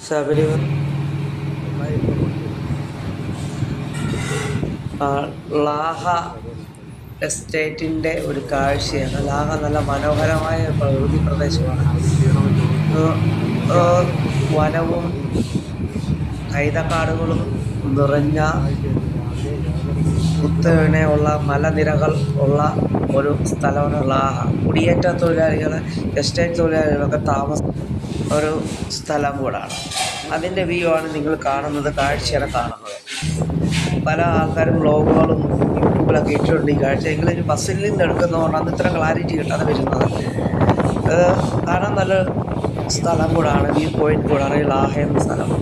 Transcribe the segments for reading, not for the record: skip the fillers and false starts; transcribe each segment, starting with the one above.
ശബരിമല ലാഹ എസ്റ്റേറ്റിൻ്റെ ഒരു കാഴ്ചയാണ്. ലാഹ നല്ല മനോഹരമായ പ്രകൃതി പ്രദേശമാണ്. വനവും കൈതക്കാടുകളും നിറഞ്ഞ കുത്തനെയുള്ള മലനിരകൾ ഉള്ള ഒരു സ്ഥലമാണ് ലാഹ. കുടിയേറ്റ തൊഴിലാളികൾ, എസ്റ്റേറ്റ് തൊഴിലാളികളൊക്കെ ഒരു സ്ഥലം കൂടാണ്. അതിൻ്റെ വ്യൂ ആണ് നിങ്ങൾ കാണുന്നത്, കാഴ്ചയാണ് കാണുന്നത്. പല ആൾക്കാരും വ്ളോഗുകളും യൂട്യൂബിലൊക്കെ ഇട്ടിട്ടുണ്ട് ഈ കാഴ്ച. എങ്കിലും ബസ്സിൽ നിന്ന് എടുക്കുന്നതുകൊണ്ടാണ് ഇത്ര ക്ലാരിറ്റി കിട്ടാതെ വരുന്നത്. കാണാൻ നല്ല സ്ഥലം കൂടാണ്, വ്യൂ പോയിന്റ് കൂടാണ് ഈ ലാഹ എന്ന സ്ഥലം.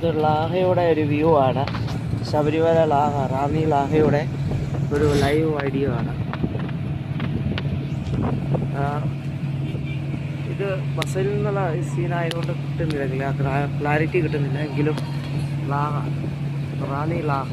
ഇത് ലാഹയുടെ ഒരു വ്യൂ ആണ്. ശബരിമല ലാഹ, റാന്നി ലാഹയുടെ ഒരു ലൈവ് വീഡിയോ ആണ്. ഇത് ബസ്സിൽ നിന്നുള്ള സീനായതുകൊണ്ട് കിട്ടുന്നില്ല, ക്ലാരിറ്റി കിട്ടുന്നില്ല. എങ്കിലും ലാഹ, റാന്നി ലാഹ